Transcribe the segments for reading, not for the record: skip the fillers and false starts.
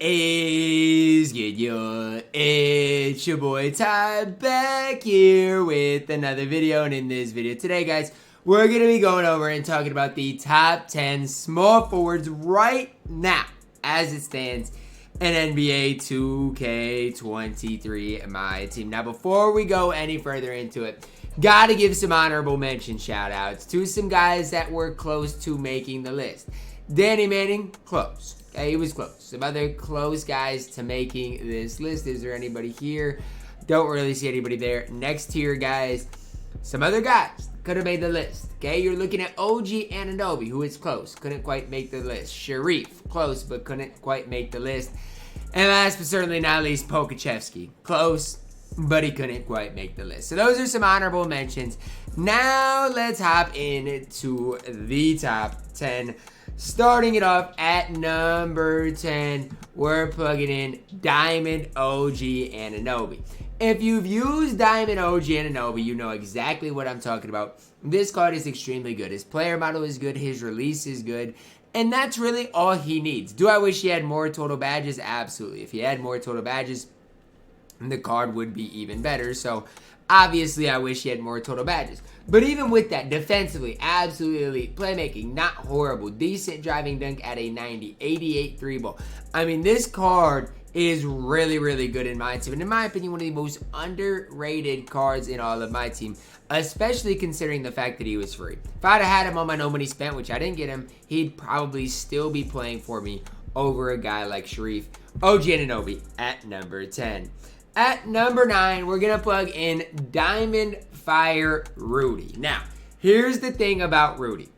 is good, yo? It's your boy Ty back here with another video, and in this video today, guys, we're going to be going over and talking about the top 10 small forwards right now as it stands in NBA 2K23 MyTEAM. Now, before we go any further into it, gotta give some honorable mention shout outs to some guys that were close to making the list. Danny Manning, close. Okay, he was close. Some other close guys to making this list. Is there anybody here? Don't really see anybody there. Next tier, guys. Some other guys could have made the list. Okay, you're looking at OG Anunoby, who is close. Couldn't quite make the list. Sharif, close, but couldn't quite make the list. And last but certainly not least, Pokachevsky. Close, but he couldn't quite make the list. So those are some honorable mentions. Now let's hop into the top 10. Starting it off at number 10, we're plugging in Diamond OG Anunoby. If you've used Diamond OG Anunoby, you know exactly what I'm talking about. This card is extremely good. His player model is good. His release is good. And that's really all he needs. Do I wish he had more total badges? Absolutely. If he had more total badges, the card would be even better. So obviously I wish he had more total badges. But even with that, defensively, absolutely elite. Playmaking, not horrible. Decent driving dunk at a 90. 88 3 ball. I mean, this card is really, really good in my team. And in my opinion, one of the most underrated cards in all of my team. Especially considering the fact that he was free. If I'd have had him on my no money spent, which I didn't get him, he'd probably still be playing for me over a guy like Sharif. OG Anunoby at number 10. At number 9, we're going to plug in Diamond Fire Rudy. Now, here's the thing about Rudy.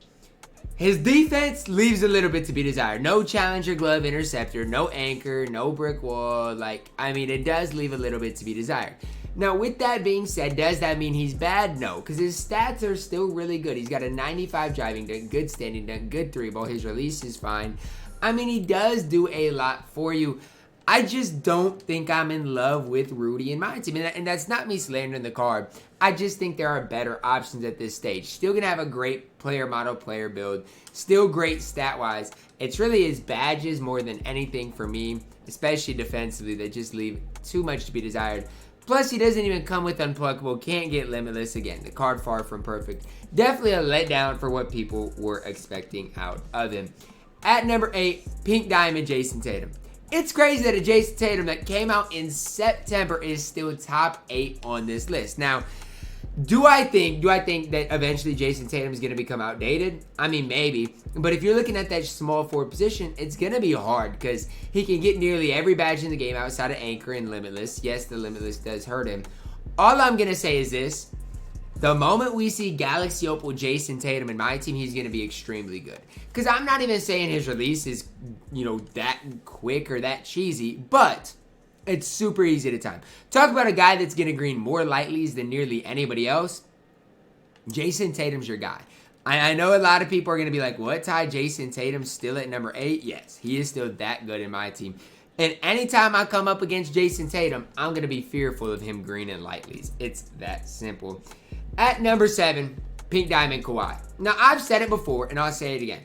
His defense leaves a little bit to be desired. No challenger glove interceptor, no anchor, no brick wall. It does leave a little bit to be desired. Now, with that being said, does that mean he's bad? No, because his stats are still really good. He's got a 95 driving dunk, good standing dunk, good 3-ball. His release is fine. I mean, he does do a lot for you. I just don't think I'm in love with Rudy in my team. And that's not me slandering the card. I just think there are better options at this stage. Still going to have a great player model, player build. Still great stat-wise. It's really his badges more than anything for me, especially defensively, that just leave too much to be desired. Plus, he doesn't even come with Unpluckable. Can't get Limitless. Again, the card far from perfect. Definitely a letdown for what people were expecting out of him. At number 8, Pink Diamond Jason Tatum. It's crazy that a Jason Tatum that came out in September is still top 8 on this list. Now, do I think that eventually Jason Tatum is going to become outdated? I mean, maybe. But if you're looking at that small forward position, it's going to be hard because he can get nearly every badge in the game outside of Anchor and Limitless. Yes, the Limitless does hurt him. All I'm going to say is this. The moment we see Galaxy Opal Jason Tatum in my team, he's going to be extremely good. Because I'm not even saying his release is, that quick or that cheesy, but it's super easy to time. Talk about a guy that's going to green more lightlies than nearly anybody else. Jason Tatum's your guy. I know a lot of people are going to be like, what, Ty? Jason Tatum's still at number 8? Yes, he is still that good in my team. And anytime I come up against Jason Tatum, I'm going to be fearful of him greening lightlies. It's that simple. At number 7, Pink Diamond Kawhi. Now, I've said it before, and I'll say it again.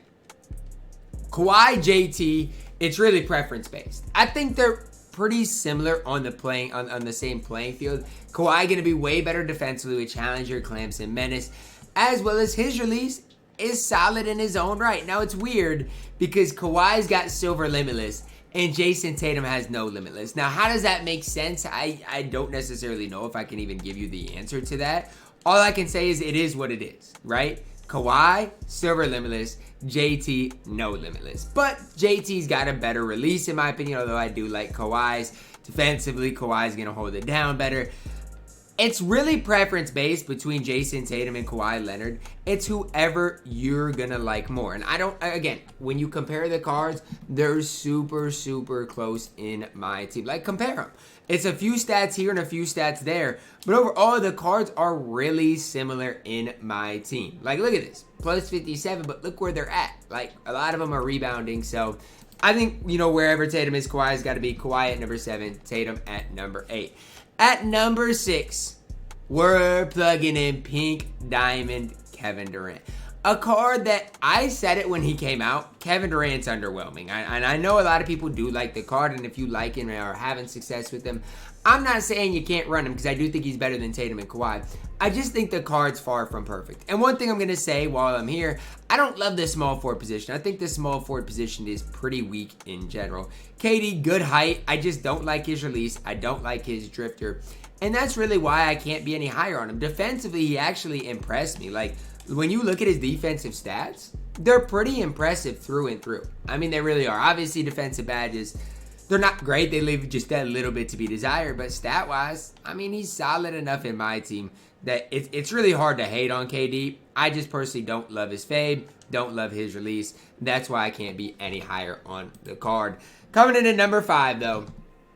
Kawhi, JT, it's really preference-based. I think they're pretty similar on the same playing field. Kawhi going to be way better defensively with Challenger, Clamps, and Menace, as well as his release is solid in his own right. Now, it's weird because Kawhi's got Silver Limitless, and Jason Tatum has no Limitless. Now, how does that make sense? I don't necessarily know if I can even give you the answer to that. All I can say is it is what it is, right? Kawhi, Silver Limitless, JT, no Limitless. But JT's got a better release in my opinion, although I do like Kawhi's. Defensively, Kawhi's going to hold it down better. It's really preference-based between Jason Tatum and Kawhi Leonard. It's whoever you're going to like more. And again, when you compare the cards, they're super, super close in my team. Compare them. It's a few stats here and a few stats there. But overall, the cards are really similar in my team. Look at this. Plus 57, but look where they're at. A lot of them are rebounding. So, I think, wherever Tatum is, Kawhi's got to be. Kawhi at number 7, Tatum at number 8. At number 6, we're plugging in Pink Diamond Kevin Durant. a card that I said it when he came out, Kevin Durant's underwhelming. And I know a lot of people do like the card, and if you like him or are having success with him, I'm not saying you can't run him because I do think he's better than Tatum and Kawhi. I just think the card's far from perfect. And one thing I'm going to say while I'm here, I don't love the small forward position. I think the small forward position is pretty weak in general. KD, good height. I just don't like his release. I don't like his drifter. And that's really why I can't be any higher on him. Defensively, he actually impressed me. Like, when you look at his defensive stats, they're pretty impressive through and through. I mean, they really are. Obviously, defensive badges, they're not great. They leave just that little bit to be desired. But stat-wise, I mean, he's solid enough in my team that it's really hard to hate on KD. I just personally don't love his fade, don't love his release. That's why I can't be any higher on the card. Coming in at number 5, though,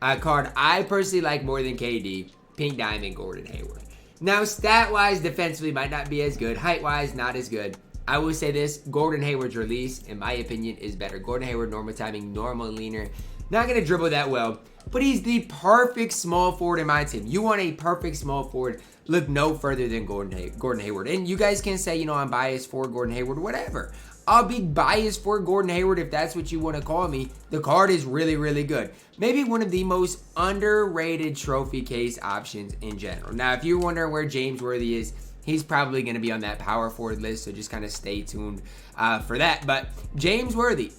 a card I personally like more than KD, Pink Diamond Gordon Hayward. Now, stat-wise, defensively might not be as good. Height-wise, not as good. I will say this, Gordon Hayward's release, in my opinion, is better. Gordon Hayward, normal timing, normal leaner. Not going to dribble that well, but he's the perfect small forward in my team. You want a perfect small forward, look no further than Gordon Hayward. And you guys can say, you know, I'm biased for Gordon Hayward, whatever. I'll be biased for Gordon Hayward if that's what you want to call me. The card is really, really good. Maybe one of the most underrated trophy case options in general. Now, if you're wondering where James Worthy is, he's probably going to be on that power forward list, so just kind of stay tuned for that. But James Worthy,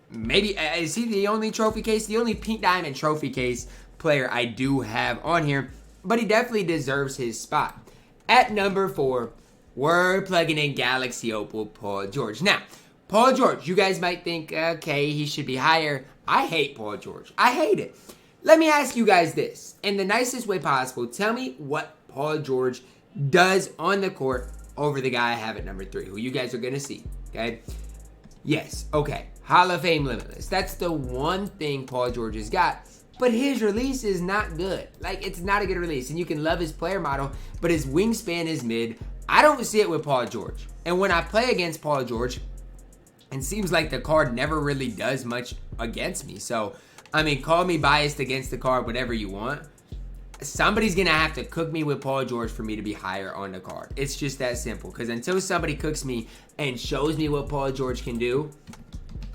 maybe, is he the only trophy case, the only Pink Diamond trophy case player I do have on here? But he definitely deserves his spot. At number 4, we're plugging in Galaxy Opal Paul George. Now, Paul George, you guys might think, okay, he should be higher. I hate Paul George. I hate it. Let me ask you guys this. In the nicest way possible, tell me what Paul George does on the court over the guy I have at number 3, who you guys are going to see, okay? Yes, okay. Hall of Fame Limitless. That's the one thing Paul George has got. But his release is not good. Like, it's not a good release. And you can love his player model, but his wingspan is mid. I don't see it with Paul George. And when I play against Paul George, it seems like the card never really does much against me. So, I mean, call me biased against the card, whatever you want. Somebody's going to have to cook me with Paul George for me to be higher on the card. It's just that simple. Because until somebody cooks me and shows me what Paul George can do,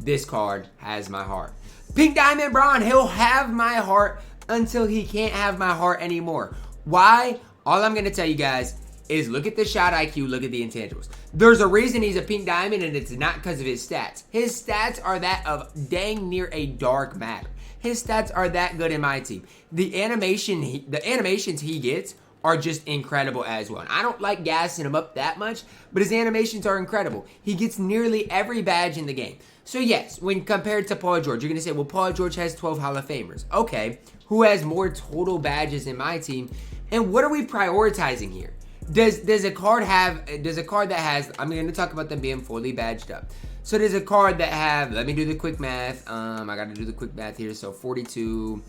this card has my heart. Pink Diamond Braun, he'll have my heart until he can't have my heart anymore. Why? All I'm going to tell you guys is look at the shot IQ, look at the intangibles. There's a reason he's a Pink Diamond, and it's not because of his stats. His stats are that of dang near a dark matter. His stats are that good in my team. The animations he gets are just incredible as well. And I don't like gassing him up that much, but his animations are incredible. He gets nearly every badge in the game. So yes, when compared to Paul George, you're going to say, well, Paul George has 12 Hall of Famers. Okay, who has more total badges in my team? And what are we prioritizing here? Does a card that has, I'm going to talk about them being fully badged up. So there's a card that have, let me do the quick math. I got to do the quick math here. So 42,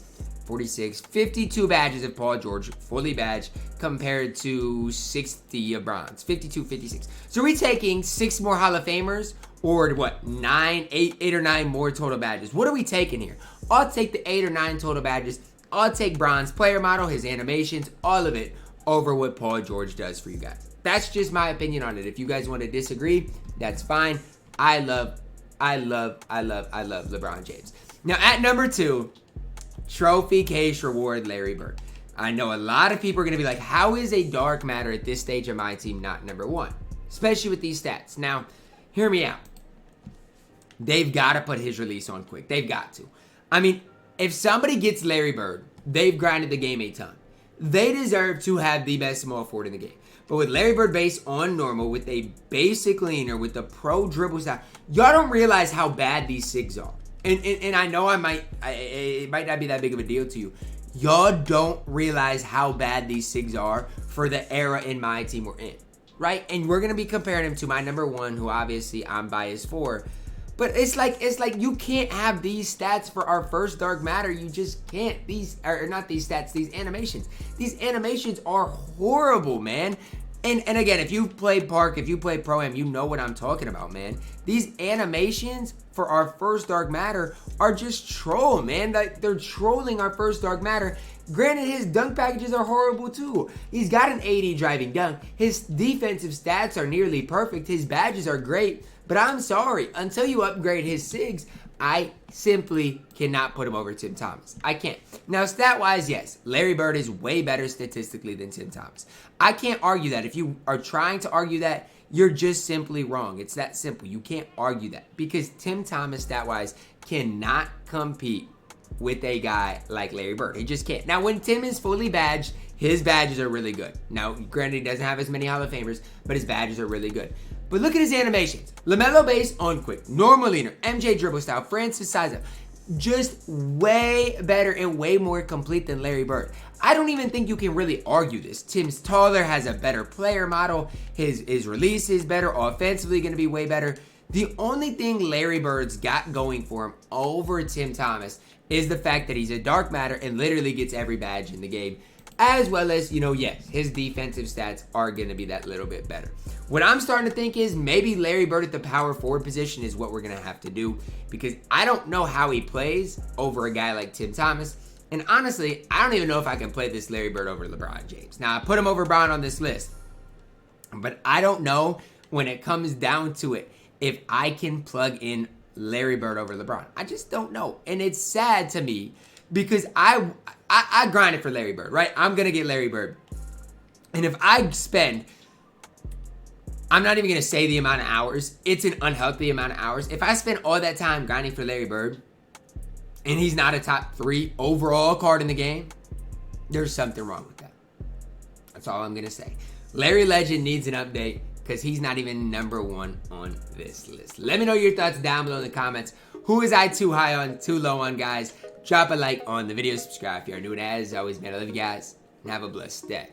46, 52 badges of Paul George, fully badged, compared to 60 of bronze, 52, 56. So we're taking 6 more Hall of Famers, or what, 8 or 9 more total badges. What are we taking here? I'll take the 8 or 9 total badges. I'll take bronze player model, his animations, all of it, over what Paul George does for you guys. That's just my opinion on it. If you guys want to disagree, that's fine. I love LeBron James. Now at number 2, trophy case reward Larry Bird. I know a lot of people are going to be like, how is a dark matter at this stage of my team not number 1? Especially with these stats. Now, hear me out. They've got to put his release on quick. They've got to. I mean, if somebody gets Larry Bird, they've grinded the game a ton. They deserve to have the best small forward in the game. But with Larry Bird base on normal, with a basic leaner, with the pro dribble style, y'all don't realize how bad these SIGs are. And I know it might not be that big of a deal to you. Y'all don't realize how bad these SIGs are for the era in my team we're in. Right? And we're going to be comparing him to my number 1, who obviously I'm biased for. But it's like you can't have these stats for our first dark matter. You just can't. These are not these stats, these animations. These animations are horrible, man. And again, if you play Park, if you play Pro-Am, you know what I'm talking about, man. These animations for our first Dark Matter are just troll, man. Like, they're trolling our first Dark Matter. Granted, his dunk packages are horrible too. He's got an 80 driving dunk. His defensive stats are nearly perfect. His badges are great. But I'm sorry, until you upgrade his SIGs, I simply cannot put him over Tim Thomas. I can't. Now, stat-wise, yes, Larry Bird is way better statistically than Tim Thomas. I can't argue that. If you are trying to argue that, you're just simply wrong. It's that simple. You can't argue that because Tim Thomas, stat-wise, cannot compete with a guy like Larry Bird. He just can't. Now, when Tim is fully badged, his badges are really good. Now, granted, he doesn't have as many Hall of Famers, but his badges are really good. But look at his animations. LaMelo base on quick. Normal leaner. MJ dribble style. Francis Siza. Just way better and way more complete than Larry Bird. I don't even think you can really argue this. Tim's taller, has a better player model. His release is better. Offensively going to be way better. The only thing Larry Bird's got going for him over Tim Thomas is the fact that he's a dark matter and literally gets every badge in the game. As well as, yes, his defensive stats are going to be that little bit better. What I'm starting to think is maybe Larry Bird at the power forward position is what we're going to have to do because I don't know how he plays over a guy like Tim Thomas. And honestly, I don't even know if I can play this Larry Bird over LeBron James. Now, I put him over Bron on this list, but I don't know when it comes down to it if I can plug in Larry Bird over LeBron. I just don't know. And it's sad to me because I grinded for Larry Bird, right? I'm going to get Larry Bird. And if I spend, I'm not even going to say the amount of hours. It's an unhealthy amount of hours. If I spend all that time grinding for Larry Bird and he's not a top 3 overall card in the game, there's something wrong with that. That's all I'm going to say. Larry Legend needs an update because he's not even number 1 on this list. Let me know your thoughts down below in the comments. Who is I too high on, too low on, guys? Drop a like on the video, subscribe if you're new, and as always, man, I love you guys, and have a blessed day.